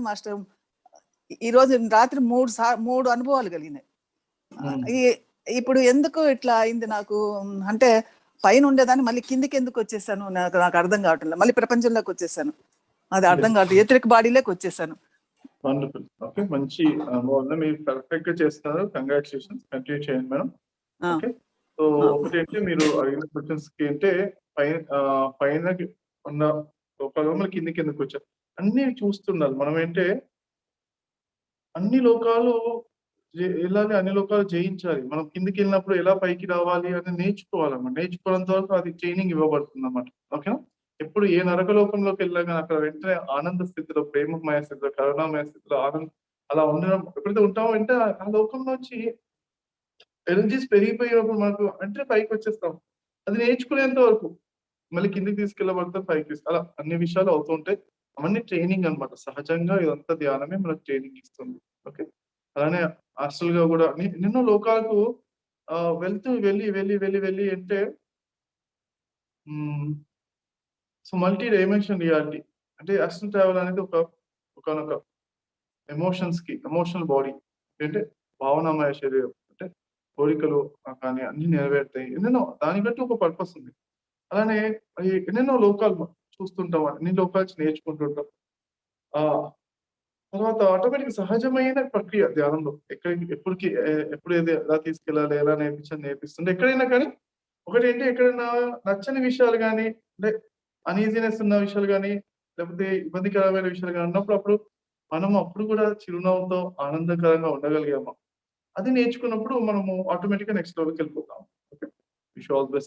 Master, ఈ రోజు రాత్రి 3 అనుభవాలు కలిగినాయి. ఇప్పుడు ఎందుకు ఇట్లా అయింది నాకు అంటే, పైన ఉండేదాన్ని మళ్ళీ కిందికి ఎందుకు వచ్చేసాను నాకు అర్థం కావట్లేదు. మళ్ళీ ప్రపంచంలోకి వచ్చేసాను, అది అర్థం కావట్లేదు. వ్యతిరేక బాడీలోకి వచ్చేసాను. వండర్ఫుల్. ఓకే, మంచి అనుభవం మీరు పర్ఫెక్ట్ గా చేస్తున్నారు. కంగ్రాచులేషన్స్, కంటిన్యూ చేయండి మేడం. ఓకే, సో ఒకటి అంటే మీరు అడిగిన క్వశ్చన్స్ కి అంటే పైన ఉన్న లోకాలు కిందికి ఎందుకు వచ్చారు అన్ని చూస్తున్నారు. మనం ఏంటే అన్ని లోకాలు వెళ్ళాలి, అన్ని లోకాలు జయించాలి. మనం కిందికి వెళ్ళినప్పుడు ఎలా పైకి రావాలి అని నేర్చుకోవాలన్నమాట. నేర్చుకోవడంత వరకు అది ట్రైనింగ్ ఇవ్వబడుతుంది అన్నమాట. ఓకేనా, ఎప్పుడు ఏ నరకలోకంలోకి వెళ్ళా కానీ అక్కడ వెంటనే ఆనంద స్థితిలో, ప్రేమమయ స్థితిలో, కరుణామయ స్థితిలో అలా ఉండడం ఎప్పుడైతే ఉంటామో అంటే ఆ లోకం నుంచి ఎనర్జీస్ పెరిగిపోయినప్పుడు మనకు వెంటనే పైకి వచ్చేస్తాం. అది నేర్చుకునేంత వరకు మళ్ళీ కిందికి తీసుకెళ్ళబడతాం, పైకి అలా అన్ని విషయాలు అవుతుంటాయి. అవన్నీ ట్రైనింగ్ అనమాట. సహజంగా ఇదంతా ధ్యానమే మనకు ట్రైనింగ్ ఇస్తుంది. ఓకే, అలానే ఆస్ట్రల్ గా కూడా ఎన్నో లోకాలకు వెళ్ళి అంటే సో మల్టీ డైమెన్షన్ రియాలిటీ అంటే ఆస్ట్రల్ ట్రావెల్ అనేది ఒకనొక ఎమోషనల్ బాడీ అంటే భావనామయ శరీరం అంటే కోరికలు కానీ అన్ని నెరవేరుతాయి. ఎన్నెన్నో దాని బట్టి ఒక పర్పస్ ఉంది. అలానే ఎన్నెన్నో లోకాలు చూస్తుంటాం, అన్ని లోకాలు నేర్చుకుంటుంటాం. తర్వాత ఆటోమేటిక్ సహజమైన ప్రక్రియ ధ్యానంలో ఎప్పుడు ఏది ఎలా తీసుకెళ్ళాలి, ఎలా నేర్పిస్తుంది. ఎక్కడైనా కానీ ఒకటి ఏంటి, ఎక్కడైనా నచ్చని విషయాలు కానీ అంటే అనీజీనెస్ ఉన్న విషయాలు కానీ లేకపోతే ఇబ్బందికరమైన విషయాలు కానీ ఉన్నప్పుడు మనం అప్పుడు కూడా చిరునవ్వుతో ఆనందకరంగా ఉండగలిగాము. అది నేర్చుకున్నప్పుడు మనము ఆటోమేటిక్ గా నెక్స్ట్ లెవెల్కి వెళ్ళిపోతాం. Okay, wish all the best.